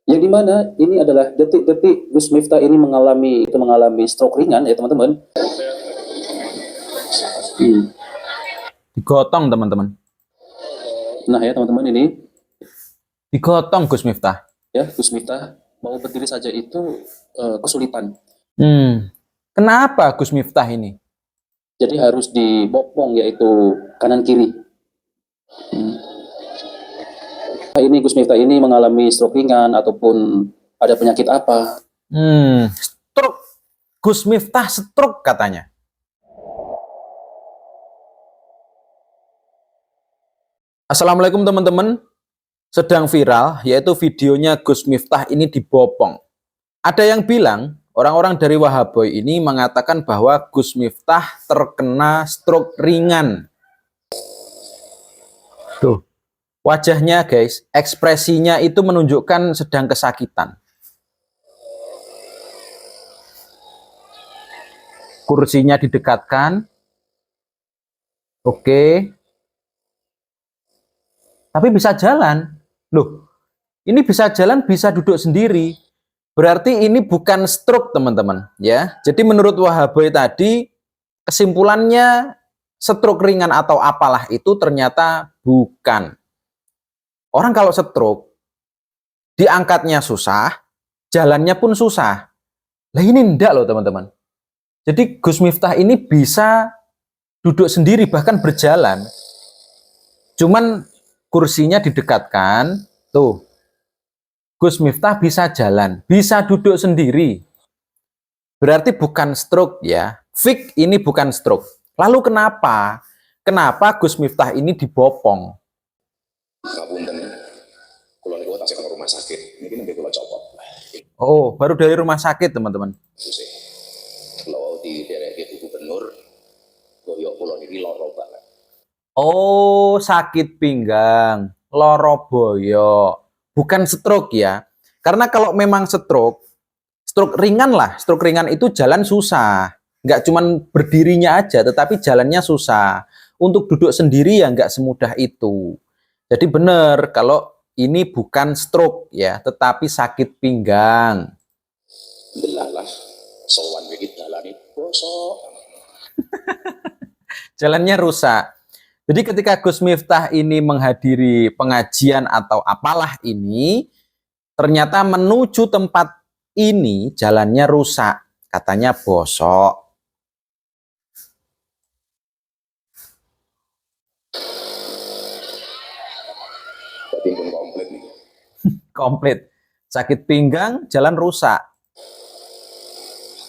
Yang dimana ini adalah detik-detik Gus Miftah ini mengalami stroke ringan ya teman-teman. Digotong teman-teman. Nah ya teman-teman, ini digotong Gus Miftah. Ya, Gus Miftah mau berdiri saja itu kesulitan. Kenapa Gus Miftah ini? Jadi harus dibopong, yaitu kanan kiri. Ini Gus Miftah ini mengalami stroke ringan ataupun ada penyakit apa? Stroke. Gus Miftah stroke katanya. Assalamualaikum teman-teman. Sedang viral, yaitu videonya Gus Miftah ini dibopong. Ada yang bilang, orang-orang dari Wahaboy ini mengatakan bahwa Gus Miftah terkena stroke ringan. Tuh, wajahnya guys, ekspresinya itu menunjukkan sedang kesakitan. Kursinya didekatkan. Oke. Tapi bisa jalan. Loh, ini bisa jalan, bisa duduk sendiri. Berarti ini bukan stroke, teman-teman, ya. Jadi menurut Wahaboy tadi, kesimpulannya stroke ringan atau apalah itu ternyata bukan. Orang kalau stroke, diangkatnya susah, jalannya pun susah. Lah ini enggak loh, teman-teman. Jadi Gus Miftah ini bisa duduk sendiri, bahkan berjalan. Cuman kursinya didekatkan, tuh. Gus Miftah bisa jalan, bisa duduk sendiri. Berarti bukan stroke ya. Fix ini bukan stroke. Lalu kenapa? Kenapa Gus Miftah ini dibopong? Rumah sakit. Ini nembe kula copot. Oh, baru dari rumah sakit, teman-teman. Kalau di daerah gubernur, koyo kula niki lara banget. Oh, sakit pinggang, loro boyo. Bukan stroke ya. Karena kalau memang stroke ringan lah. Stroke ringan itu jalan susah. Nggak cuman berdirinya aja, tetapi jalannya susah. Untuk duduk sendiri ya nggak semudah itu. Jadi benar kalau ini bukan stroke ya, tetapi sakit pinggang. Delalah, sowan iki dalane bosok. Jalannya rusak. Jadi ketika Gus Miftah ini menghadiri pengajian atau apalah ini, ternyata menuju tempat ini jalannya rusak, katanya bosok. Timbun komplit nih. Komplit. Sakit pinggang, jalan rusak.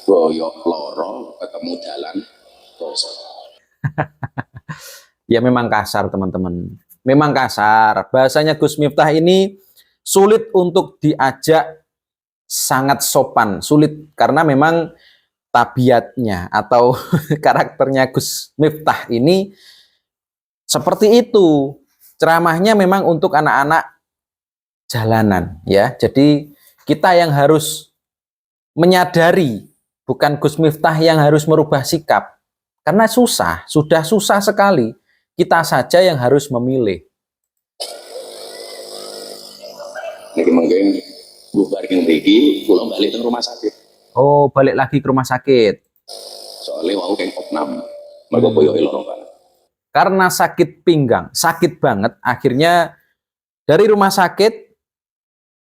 Boyok loro ketemu jalan bosok. Ya memang kasar teman-teman. Memang kasar. Bahasanya Gus Miftah ini sulit untuk diajak, sangat sopan. Sulit karena memang tabiatnya atau karakternya Gus Miftah ini seperti itu. Ceramahnya memang untuk anak-anak jalanan ya. Jadi kita yang harus menyadari, bukan Gus Miftah yang harus merubah sikap. Karena susah, sudah susah sekali. Kita saja yang harus memilih. Niki mungkin bubar mriki, kula balik ke rumah sakit. Oh, balik lagi ke rumah sakit. Soalnya wau keng opnam. Mergo boyoke loro banget. Karena sakit pinggang, sakit banget, akhirnya dari rumah sakit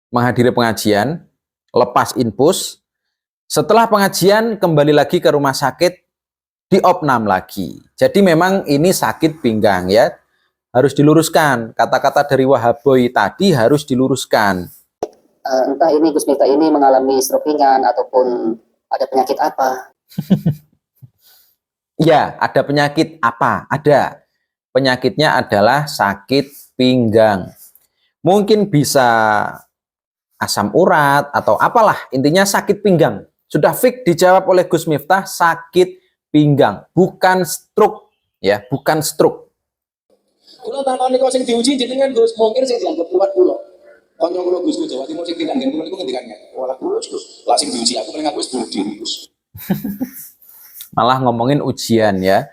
menghadiri pengajian, lepas infus. Setelah pengajian kembali lagi ke rumah sakit, diopnam lagi. Jadi memang ini sakit pinggang ya. Harus diluruskan. Kata-kata dari Wahaboy tadi harus diluruskan. Entah ini Gus Miftah ini mengalami stroke ringan ataupun ada penyakit apa. Ya, ada penyakit apa? Ada. Penyakitnya adalah sakit pinggang. Mungkin bisa asam urat atau apalah. Intinya sakit pinggang. Sudah fix dijawab oleh Gus Miftah, sakit pinggang, bukan stroke ya, bukan stroke. Kula takoni kok sing diuji jenengan Gus, mungkin sing dianggap kuat kula. Kanca kula Gus Jawa Timur sing tindakan kula niku ngendikan wala Gus, lah sing diuji aku paling aku wis bunuh diri Gus. Malah ngomongin ujian ya.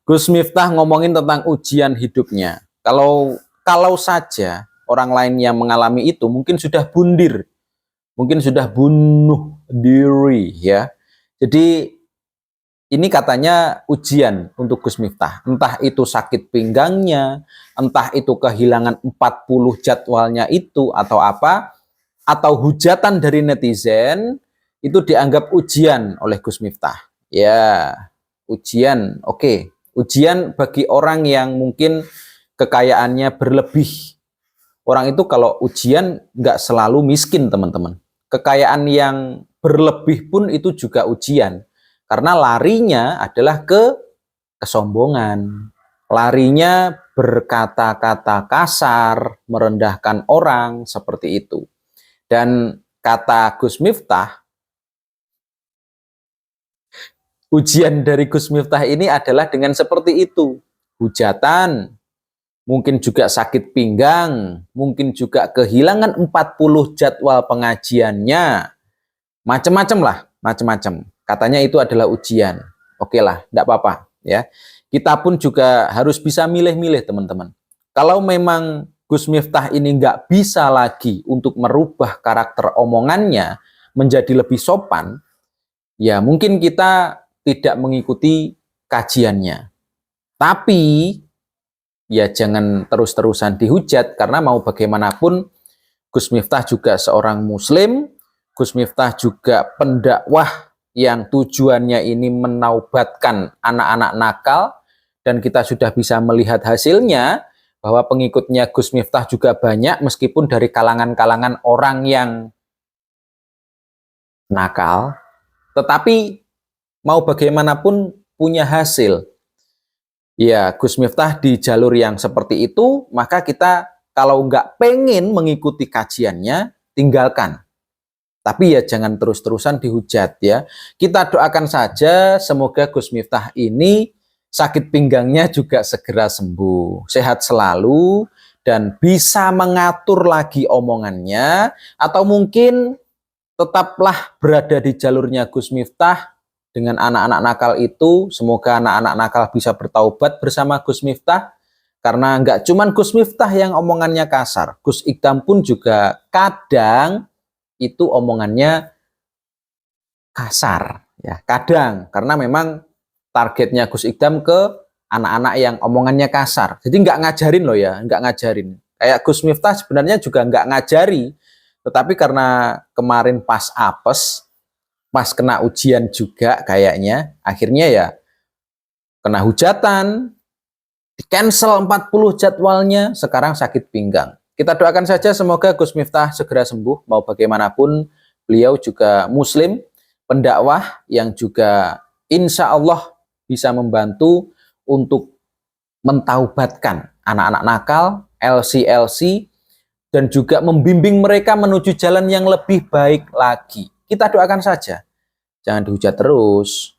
Gus Miftah ngomongin tentang ujian hidupnya. Kalau saja orang lain yang mengalami itu mungkin sudah bundir, mungkin sudah bunuh diri ya. Jadi ini katanya ujian untuk Gus Miftah. Entah itu sakit pinggangnya, entah itu kehilangan 40 jadwalnya itu atau apa, atau hujatan dari netizen, itu dianggap ujian oleh Gus Miftah. Ya, ujian, oke. Ujian bagi orang yang mungkin kekayaannya berlebih. Orang itu kalau ujian nggak selalu miskin, teman-teman. Kekayaan yang berlebih pun itu juga ujian. Karena larinya adalah ke kesombongan. Larinya berkata-kata kasar, merendahkan orang, seperti itu. Dan kata Gus Miftah, ujian dari Gus Miftah ini adalah dengan seperti itu. Hujatan, mungkin juga sakit pinggang, mungkin juga kehilangan 40 jadwal pengajiannya, macam-macam lah, macam-macam. Katanya itu adalah ujian. Oke lah, tidak apa-apa ya. Kita pun juga harus bisa milih-milih, teman-teman. Kalau memang Gus Miftah ini nggak bisa lagi untuk merubah karakter omongannya menjadi lebih sopan, ya mungkin kita tidak mengikuti kajiannya. Tapi ya jangan terus-terusan dihujat, karena mau bagaimanapun Gus Miftah juga seorang muslim, Gus Miftah juga pendakwah yang tujuannya ini menaubatkan anak-anak nakal, dan kita sudah bisa melihat hasilnya bahwa pengikutnya Gus Miftah juga banyak meskipun dari kalangan-kalangan orang yang nakal, tetapi mau bagaimanapun punya hasil. Ya, Gus Miftah di jalur yang seperti itu, maka kita kalau nggak pengen mengikuti kajiannya, tinggalkan. Tapi ya jangan terus-terusan dihujat ya. Kita doakan saja semoga Gus Miftah ini sakit pinggangnya juga segera sembuh, sehat selalu, dan bisa mengatur lagi omongannya, atau mungkin tetaplah berada di jalurnya Gus Miftah dengan anak-anak nakal itu. Semoga anak-anak nakal bisa bertaubat bersama Gus Miftah, karena nggak cuman Gus Miftah yang omongannya kasar, Gus Ikdam pun juga kadang itu omongannya kasar ya, kadang, karena memang targetnya Gus Ikdam ke anak-anak yang omongannya kasar. Jadi nggak ngajarin loh ya, nggak ngajarin. Kayak Gus Miftah sebenarnya juga nggak ngajari, tetapi karena kemarin pas apes, pas kena ujian juga kayaknya, akhirnya ya kena hujatan, di-cancel 40 jadwalnya, sekarang sakit pinggang. Kita doakan saja semoga Gus Miftah segera sembuh. Mau bagaimanapun beliau juga muslim, pendakwah yang juga insya Allah bisa membantu untuk mentaubatkan anak-anak nakal, LC-LC, dan juga membimbing mereka menuju jalan yang lebih baik lagi. Kita doakan saja, jangan dihujat terus.